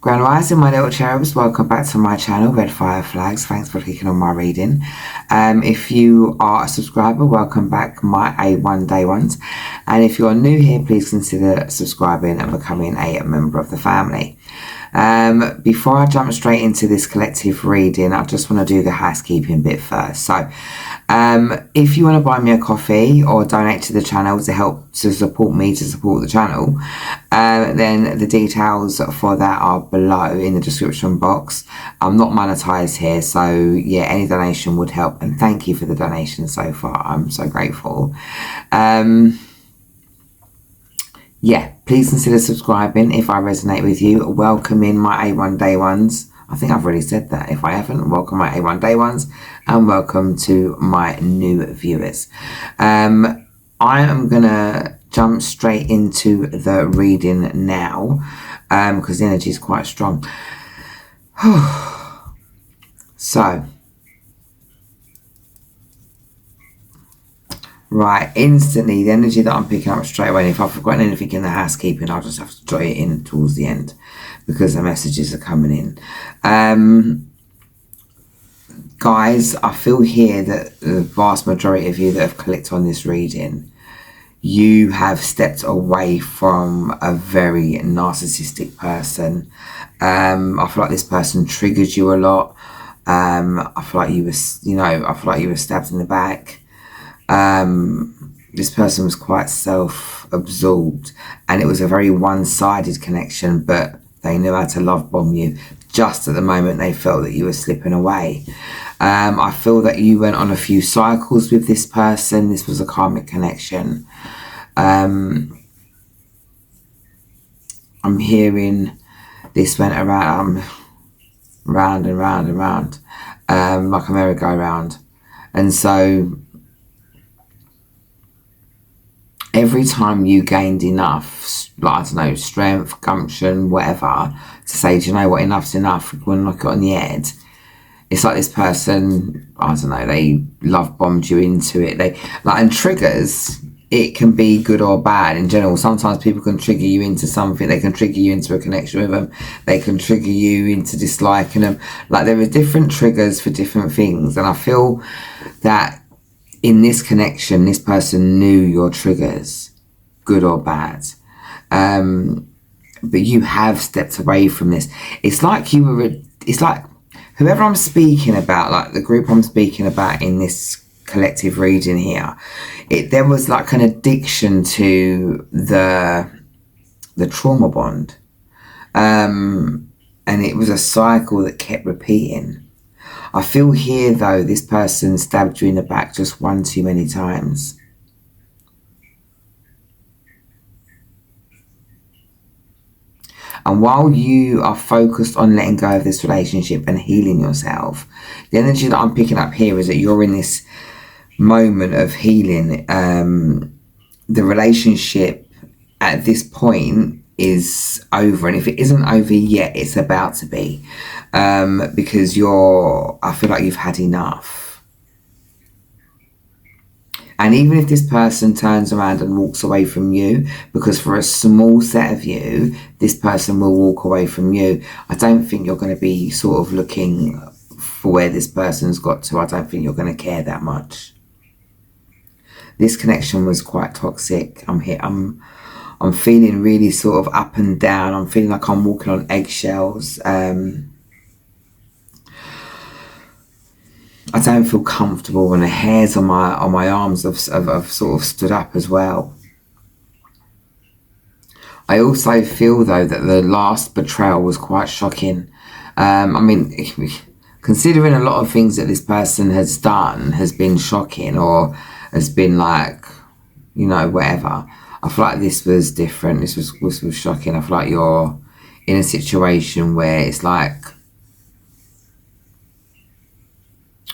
Grand Rising, my little cherubs, welcome back to my channel, Red Fire Flags. Thanks for clicking on my reading. If you are a subscriber, welcome back, my A1 Day Ones. And if you're new here, please consider subscribing and becoming a member of the family. Before I jump straight into this collective reading, I just want to do the housekeeping bit first. So, if you want to buy me a coffee or donate to the channel to help to support me to support the channel, then the details for that are below in the description box. I'm not monetized here, so yeah, any donation would help, and thank you for the donation so far. I'm so grateful. Yeah, please consider subscribing if I resonate with you. Welcome in my A1 Day Ones. I think I've already said that. If I haven't, welcome my A1 Day Ones and welcome to my new viewers. I am going to jump straight into the reading now because the energy is quite strong. So, right, instantly, the energy that I'm picking up straight away, and if I've forgotten anything in the housekeeping, I'll just have to jot it in towards the end because the messages are coming in. Guys, I feel here that the vast majority of you that have clicked on this reading, you have stepped away from a very narcissistic person. I feel like this person triggered you a lot. I feel like you were stabbed in the back. This person was quite self-absorbed and it was a very one-sided connection, but they knew how to love bomb you just at the moment they felt that you were slipping away. I feel that you went on a few cycles with this person. This was a karmic connection. I'm hearing this went around, round and round and round, like a merry-go-round. And so every time you gained enough, like, I don't know, strength, gumption, whatever, to say, do you know what, enough's enough, we're going to knock it on the head. It's like this person, I don't know, they love bombed you into it. And triggers, it can be good or bad in general. Sometimes people can trigger you into something. They can trigger you into a connection with them. They can trigger you into disliking them. Like, there are different triggers for different things. And I feel that in this connection, this person knew your triggers, good or bad. But you have stepped away from this. It's like whoever I'm speaking about, like the group I'm speaking about in this collective reading here, there was like an addiction to the trauma bond. And it was a cycle that kept repeating. I feel here, though, this person stabbed you in the back just one too many times. And while you are focused on letting go of this relationship and healing yourself, the energy that I'm picking up here is that you're in this moment of healing. The relationship at this point is over, and if it isn't over yet, it's about to be, because I feel like you've had enough. And even if this person turns around and walks away from you, because for a small set of you, this person will walk away from you, I don't think you're going to be sort of looking for where this person's got to. I don't think you're going to care that much. This connection was quite toxic. I'm feeling really sort of up and down. I'm feeling like I'm walking on eggshells. I don't feel comfortable, and the hairs on my arms have sort of stood up as well. I also feel, though, that the last betrayal was quite shocking. I mean, considering a lot of things that this person has done has been shocking, or has been like, you know, whatever. I feel like this was different. This was shocking. I feel like you're in a situation where it's like,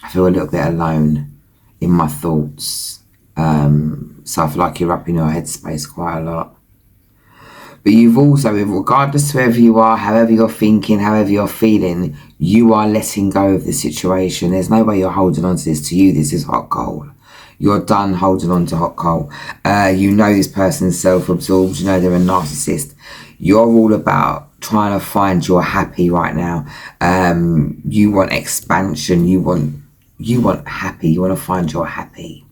I feel a little bit alone in my thoughts. So I feel like you're up in your headspace quite a lot. But you've also, regardless of whoever you are, however you're thinking, however you're feeling, you are letting go of the situation. There's no way you're holding on to this. To you, this is hot coal. You're done holding on to hot coal. You know this person's self-absorbed. You know they're a narcissist. You're all about trying to find your happy right now. You want expansion. You want happy. You want to find your happy.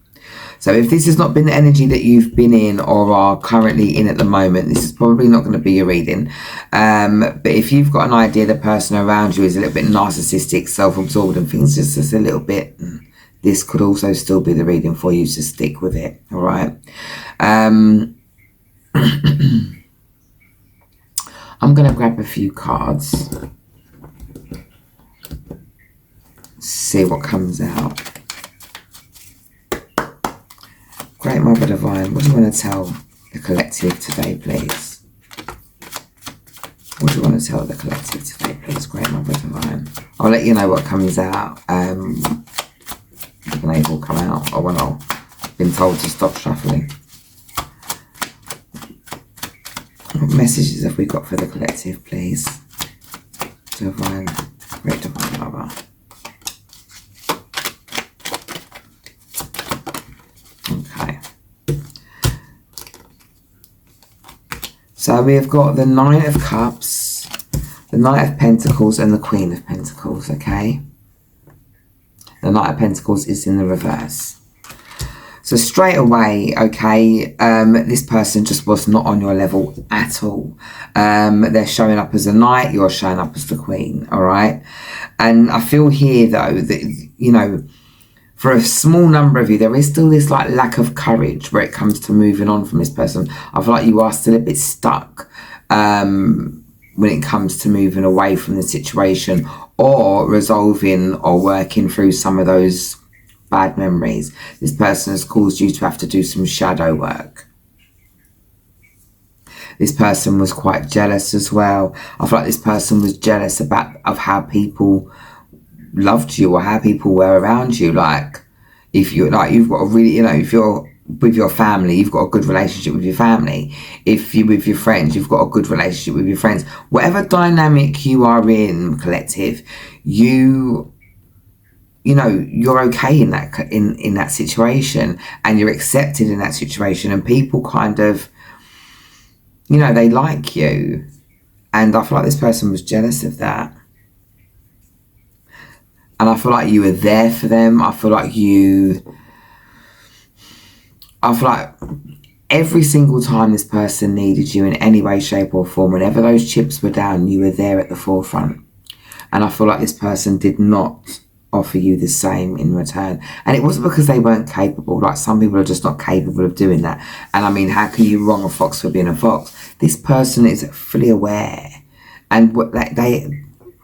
So if this has not been the energy that you've been in or are currently in at the moment, this is probably not going to be your reading. But if you've got an idea the person around you is a little bit narcissistic, self-absorbed and things just a little bit, this could also still be the reading for you, so stick with it. All right. I'm going to grab a few cards, see what comes out. Great Mother Divine, what do you want to tell the collective today, please? What do you want to tell the collective today, please? Great Mother Divine. I'll let you know what comes out. When they will come out, or when I've been told to stop shuffling. What messages have we got for the collective, please? Divine, Great Divine Mother. Okay. So we have got the Nine of Cups, the Knight of Pentacles, and the Queen of Pentacles, okay? The Knight of Pentacles is in the reverse. So straight away, okay, this person just was not on your level at all. They're showing up as a knight, you're showing up as the queen, all right? And I feel here, though, that, you know, for a small number of you, there is still this like lack of courage where it comes to moving on from this person. I feel like you are still a bit stuck when it comes to moving away from the situation or resolving or working through some of those bad memories. This person has caused you to have to do some shadow work. This person was quite jealous as well. I feel like this person was jealous of how people loved you or how people were around you. Like, if you're like, you've got a really, you know, if you're with your family, you've got a good relationship with your family. If you're with your friends, you've got a good relationship with your friends. Whatever dynamic you are in, collective, you know, you're okay in that situation, and you're accepted in that situation, and people kind of, you know, they like you. And I feel like this person was jealous of that. And I feel like you were there for them. I feel like every single time this person needed you in any way, shape or form, whenever those chips were down, you were there at the forefront. And I feel like this person did not offer you the same in return. And it wasn't because they weren't capable. Like, some people are just not capable of doing that. And I mean, how can you wrong a fox for being a fox? This person is fully aware. And what they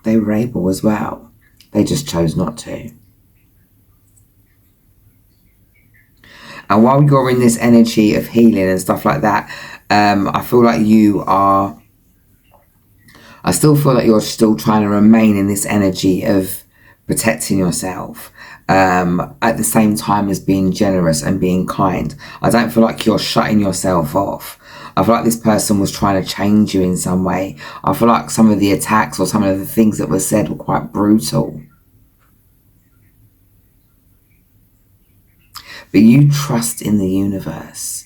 were able as well. They just chose not to. And while you're in this energy of healing and stuff like that, I feel like I still feel like you're still trying to remain in this energy of protecting yourself, at the same time as being generous and being kind. I don't feel like you're shutting yourself off. I feel like this person was trying to change you in some way. I feel like some of the attacks or some of the things that were said were quite brutal. But you trust in the universe.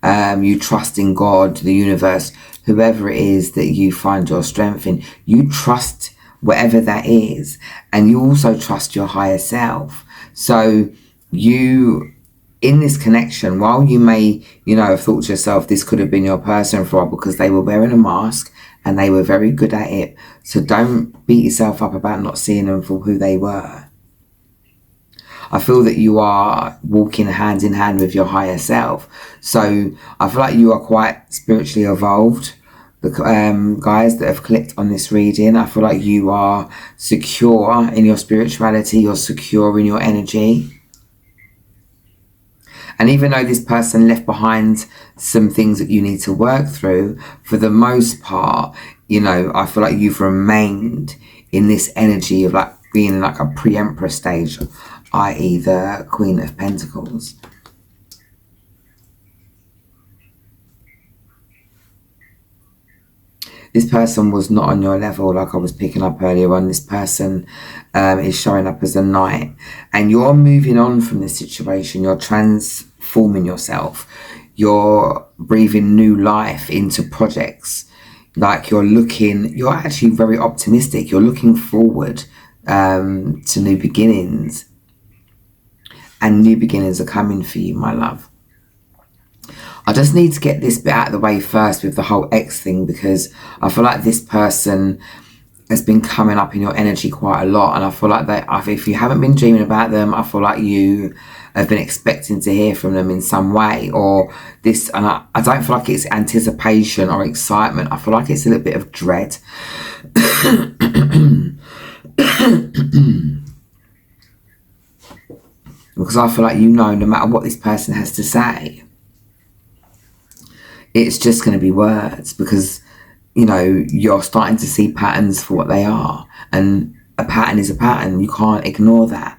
You trust in God, the universe, whoever it is that you find your strength in. You trust whatever that is. And you also trust your higher self. So you, in this connection, while you may, you know, have thought to yourself, this could have been your person for a while because they were wearing a mask and they were very good at it. So don't beat yourself up about not seeing them for who they were. I feel that you are walking hand in hand with your higher self. So I feel like you are quite spiritually evolved. The guys that have clicked on this reading, I feel like you are secure in your spirituality. You're secure in your energy. And even though this person left behind some things that you need to work through, for the most part, you know, I feel like you've remained in this energy of like being in like a pre-emperor stage, i.e. the Queen of Pentacles. This person was not on your level, like I was picking up earlier on. This person is showing up as a knight. And you're moving on from this situation. You're transforming yourself. You're breathing new life into projects. Like you're actually very optimistic. You're looking forward to new beginnings. And new beginnings are coming for you, my love. I just need to get this bit out of the way first with the whole ex thing, because I feel like this person has been coming up in your energy quite a lot, and I feel like that if you haven't been dreaming about them, I feel like you have been expecting to hear from them in some way, or this, and I don't feel like it's anticipation or excitement. I feel like it's a little bit of dread. Because I feel like no matter what this person has to say, it's just going to be words, because you're starting to see patterns for what they are, and a pattern is a pattern. You can't ignore that.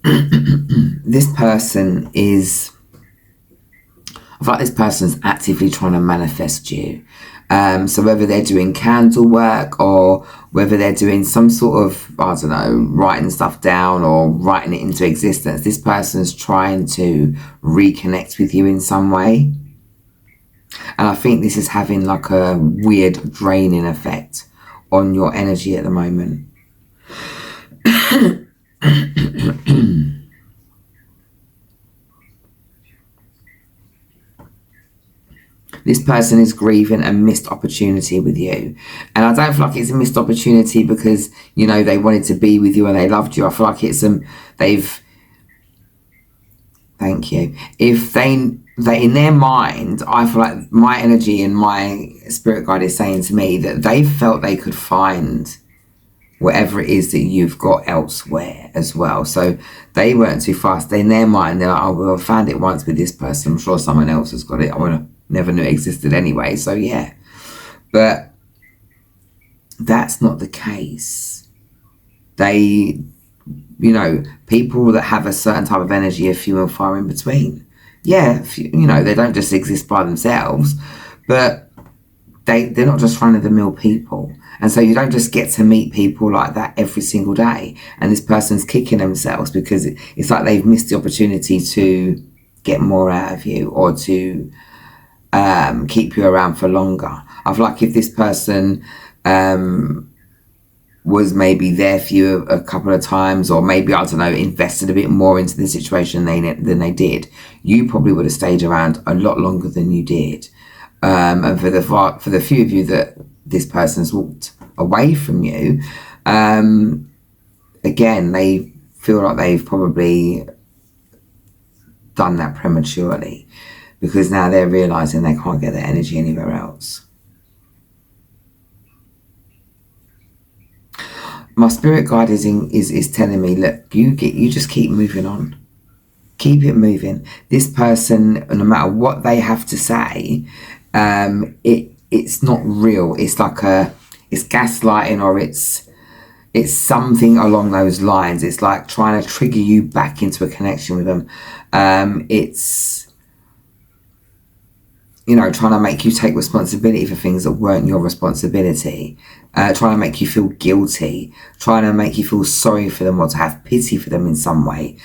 This person is, I feel like this person's actively trying to manifest you. So whether they're doing candle work, or whether they're doing some sort of, I don't know, writing stuff down or writing it into existence, this person's trying to reconnect with you in some way. And I think this is having like a weird draining effect on your energy at the moment. This person is grieving a missed opportunity with you. And I don't feel like it's a missed opportunity because, they wanted to be with you and they loved you. I feel like it's thank you. If they in their mind, I feel like my energy and my spirit guide is saying to me that they felt they could find whatever it is that you've got elsewhere as well. So they weren't too fast. In their mind, they're like, oh, well, I found it once with this person. I'm sure someone else has got it. I never knew it existed anyway. So yeah. But that's not the case. They, people that have a certain type of energy are few and far in between. Yeah, they don't just exist by themselves, but they're not just run-of-the-mill people. And so you don't just get to meet people like that every single day. And this person's kicking themselves because it's like they've missed the opportunity to get more out of you, or to keep you around for longer. I feel like if this person was maybe there for you a couple of times, or maybe, I don't know, invested a bit more into the situation than they did, you probably would have stayed around a lot longer than you did. And for the few of you that this person's walked away from you, again, they feel like they've probably done that prematurely, because now they're realizing they can't get their energy anywhere else. My spirit guide is telling me, look, you just keep moving on. Keep it moving. This person, no matter what they have to say, it's not real. It's like it's gaslighting, or it's something along those lines. It's like trying to trigger you back into a connection with them. It's trying to make you take responsibility for things that weren't your responsibility, trying to make you feel guilty, trying to make you feel sorry for them, or to have pity for them in some way.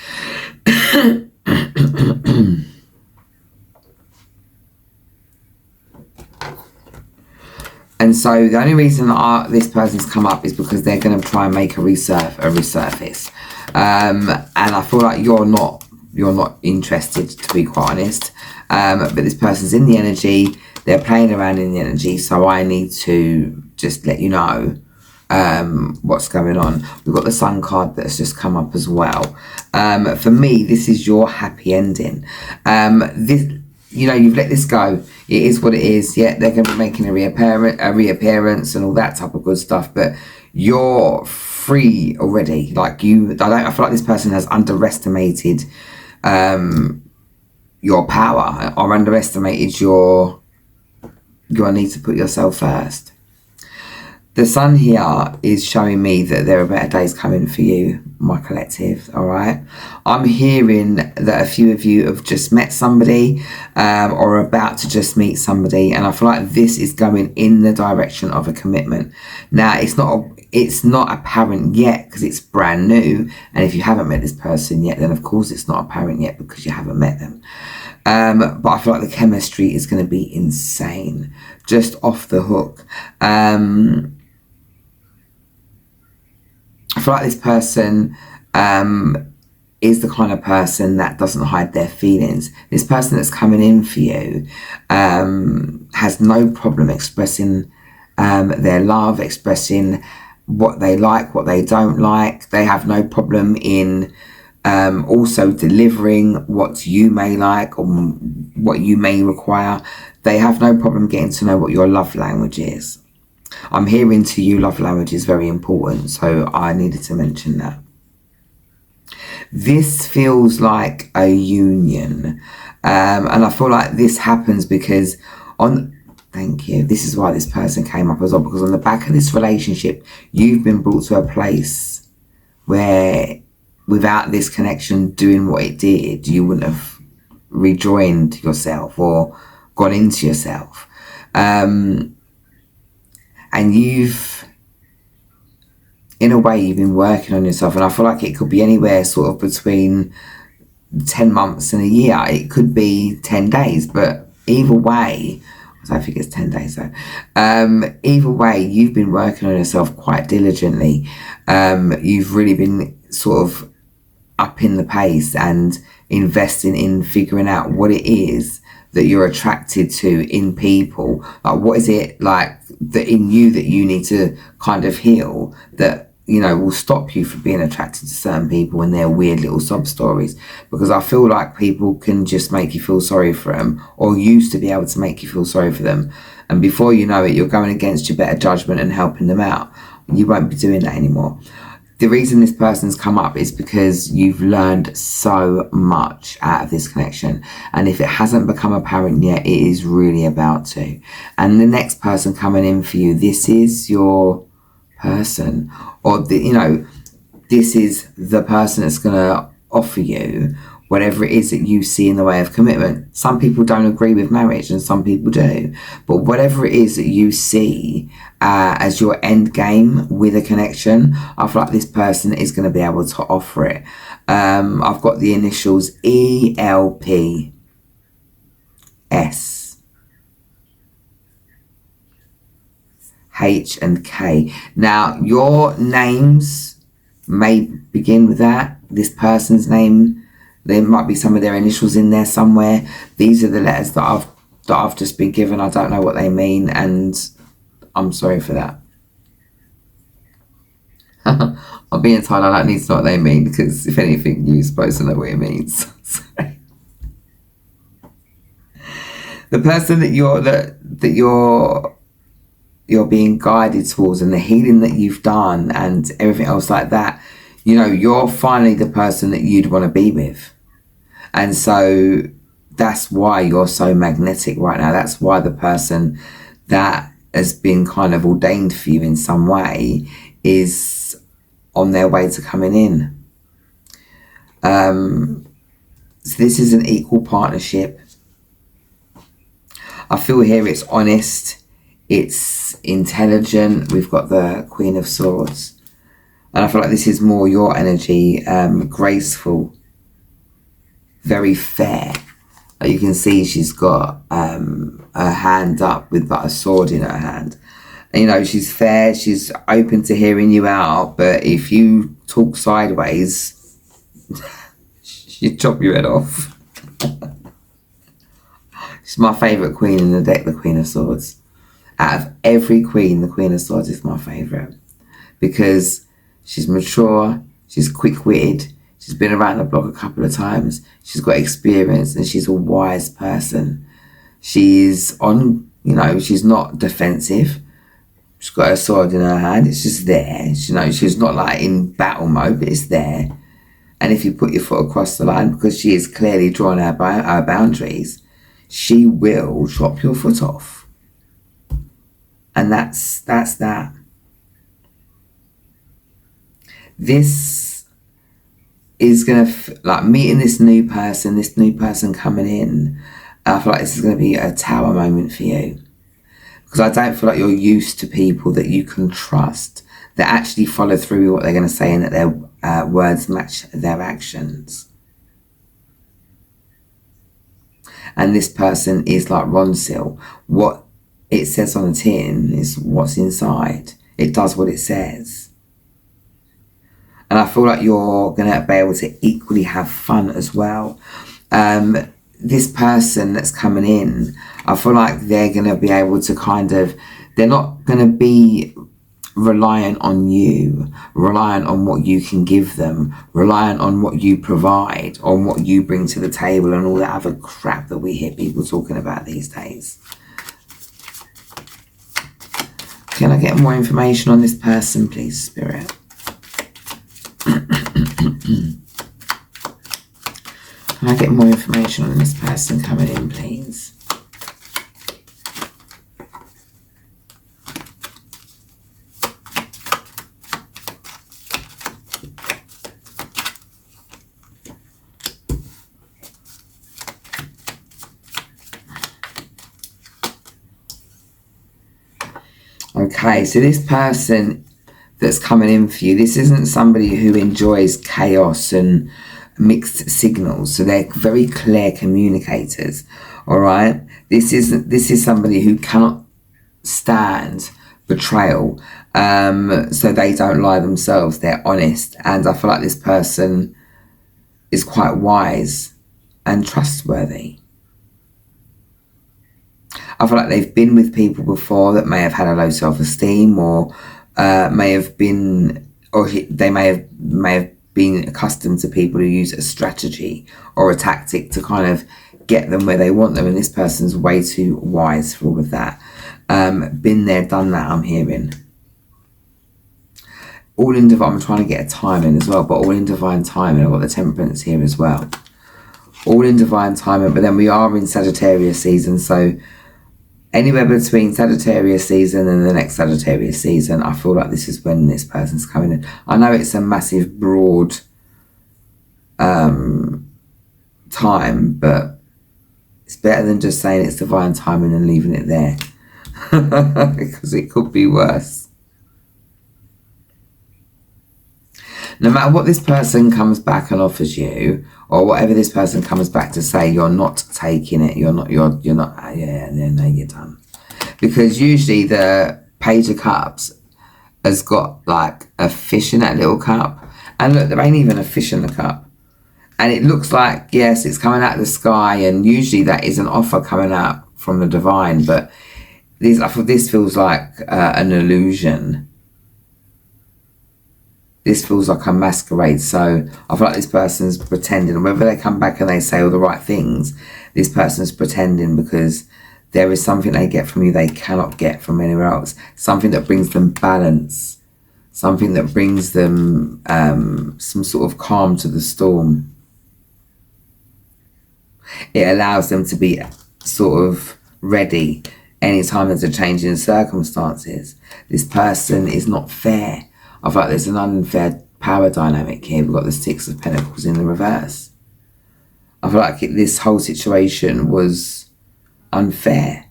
And so the only reason this person's come up is because they're going to try and make a resurface. And I feel like you're not interested, to be quite honest. But this person's in the energy. They're playing around in the energy. So I need to just let you know what's going on. We've got the Sun card that's just come up as well. For me, this is your happy ending. You've let this go. It is what it is. Yeah, they're going to be making a reappearance and all that type of good stuff. But you're free already. I feel like this person has underestimated your power, or underestimated your need to put yourself first. The Sun here is showing me that there are better days coming for you, my collective, all right? I'm hearing that a few of you have just met somebody, or are about to just meet somebody, and I feel like this is going in the direction of a commitment. Now, it's not it's not apparent yet because it's brand new. And if you haven't met this person yet, then of course it's not apparent yet because you haven't met them. But I feel like the chemistry is going to be insane, just off the hook. I feel like this person is the kind of person that doesn't hide their feelings. This person that's coming in for you has no problem expressing their love, expressing what they like, what they don't like. They have no problem in also delivering what you may like or what you may require. They have no problem getting to know what your love language is. I'm hearing to you love language is very important, so I needed to mention that. This feels like a union, and I feel like this happens because thank you, this is why this person came up as well, because on the back of this relationship you've been brought to a place where without this connection doing what it did, you wouldn't have rejoined yourself or gone into yourself. And in a way, you've been working on yourself. And I feel like it could be anywhere sort of between 10 months and a year. It could be 10 days, but either way, I don't think it's 10 days though. Either way, you've been working on yourself quite diligently. You've really been sort of upping the pace and investing in figuring out what it is that you're attracted to in people. Like, what is it like that in you that you need to kind of heal that, you know, will stop you from being attracted to certain people and their weird little sob stories? Because I feel like people can just make you feel sorry for them, or used to be able to make you feel sorry for them, and before you know it, you're going against your better judgment and helping them out. You won't be doing that anymore. The reason this person's come up is because you've learned so much out of this connection. And if it hasn't become apparent yet, it is really about to. And the next person coming in for you, this is your person. Or, this is the person that's going to offer you whatever it is that you see in the way of commitment. Some people don't agree with marriage and some people do. But whatever it is that you see as your end game with a connection, I feel like this person is going to be able to offer it. I've got the initials ELP, S, H and K. Now, your names may begin with that. This person's name, there might be some of their initials in there somewhere. These are the letters that I've just been given. I don't know what they mean, and I'm sorry for that. I'm being told I don't need to know what they mean, because if anything, you're supposed to know what it means. The person that you're being guided towards, and the healing that you've done and everything else like that, you're finally the person that you'd want to be with. And so that's why you're so magnetic right now. That's why the person that has been kind of ordained for you in some way is on their way to coming in. So this is an equal partnership. I feel here it's honest, it's intelligent. We've got the Queen of Swords. And I feel like this is more your energy, graceful, very fair. Like you can see she's got her hand up with like a sword in her hand. And, she's fair, she's open to hearing you out, but if you talk sideways, she'd chop your head off. She's my favourite queen in the deck, the Queen of Swords. Out of every queen, the Queen of Swords is my favourite. Because she's mature, she's quick-witted, she's been around the block a couple of times, she's got experience, and she's a wise person. She's she's not defensive. She's got her sword in her hand, it's just there. She's not like in battle mode, but it's there. And if you put your foot across the line, because she has clearly drawn her boundaries, she will chop your foot off. And that's that. This is going to, like, meeting this new person coming in, I feel like this is going to be a tower moment for you. Because I don't feel like you're used to people that you can trust, They actually follow through with what they're going to say, and that their words match their actions. And this person is like Ronsil. What it says on the tin is what's inside. It does what it says. And I feel like you're going to be able to equally have fun as well. This person that's coming in, I feel like they're going to be able to they're not going to be reliant on you, reliant on what you can give them, reliant on what you provide, on what you bring to the table, and all that other crap that we hear people talking about these days. Can I get more information on this person, please, Spirit? Can I get more information on this person coming in, please? Okay, so this person that's coming in for you, this isn't somebody who enjoys chaos and mixed signals, so they're very clear communicators. All right, this is somebody who cannot stand betrayal, so they don't lie themselves. They're honest, and I feel like this person is quite wise and trustworthy. I feel like they've been with people before that may have had a low self-esteem, or may have been, or they may have been accustomed to people who use a strategy or a tactic to kind of get them where they want them, and this person's way too wise for all of that. Been there, done that, I'm hearing. All in divine, I'm trying to get a timing as well, but all in divine timing. I've got the Temperance here as well. All in divine timing, but then we are in Sagittarius season, so anywhere between Sagittarius season and the next Sagittarius season, I feel like this is when this person's coming in. I know it's a massive, broad time, but it's better than just saying it's divine timing and leaving it there. Because it could be worse. No matter what this person comes back and offers you, or whatever this person comes back to say, you're not taking it. You're not, no, you're done. Because usually the Page of Cups has got like a fish in that little cup. And look, there ain't even a fish in the cup. And it looks like, yes, it's coming out of the sky, and usually that is an offer coming out from the divine. But this feels like an illusion. This feels like a masquerade. So I feel like this person's pretending. And whether they come back and they say all the right things, this person's pretending, because there is something they get from you they cannot get from anywhere else. Something that brings them balance. Something that brings them some sort of calm to the storm. It allows them to be sort of ready anytime there's a change in circumstances. This person is not fair. I feel like there's an unfair power dynamic here. We've got the Six of Pentacles in the reverse. I feel like this whole situation was unfair.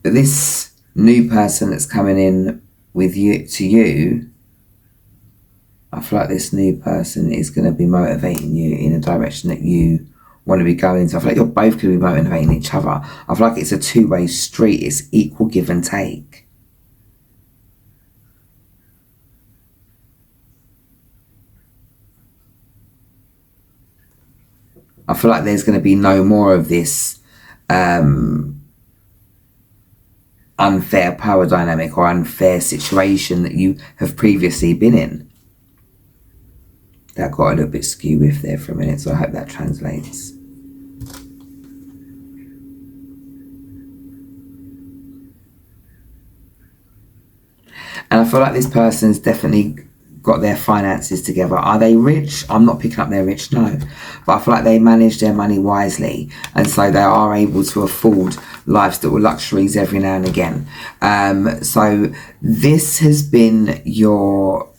But this new person that's coming in with you, to you, I feel like this new person is going to be motivating you in a direction that you want to be going into. I feel like you're both going to be motivating each other. I feel like it's a two-way street. It's equal give and take. I feel like there's going to be no more of this unfair power dynamic or unfair situation that you have previously been in. That got a little bit skew with there for a minute, so I hope that translates. And I feel like this person's definitely got their finances together. Are they rich? I'm not picking up they're rich, no. But I feel like they manage their money wisely, and so they are able to afford lifestyle luxuries every now and again. So this has been your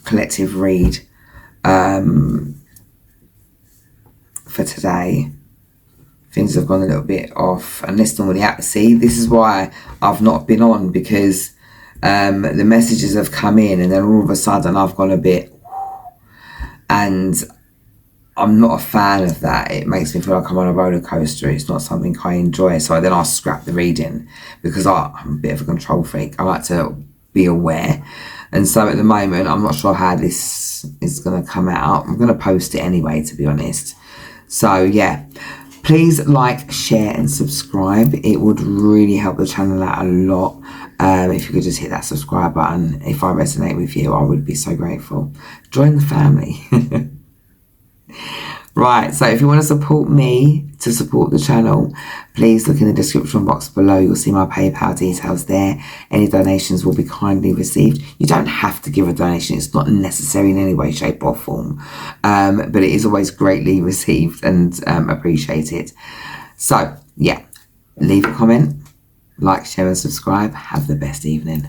collective read for today. things have gone a little bit off, and this normally happens. See, this is why I've not been on, because the messages have come in and then all of a sudden I've gone a bit, and I'm not a fan of that. It makes me feel like I'm on a roller coaster. It's not something I enjoy. So then I'll scrap the reading, because I'm a bit of a control freak. I like to be aware. And so at the moment, I'm not sure how this is going to come out. I'm going to post it anyway, to be honest. So yeah, please like, share and subscribe. It would really help the channel out a lot. If you could just hit that subscribe button. If I resonate with you, I would be so grateful. Join the family. Right, so if you want to support me to support the channel, please look in the description box below. You'll see my PayPal details there. Any donations will be kindly received. You don't have to give a donation. It's not necessary in any way, shape or form. But it is always greatly received and appreciated. So, yeah, leave a comment, like, share and subscribe. Have the best evening.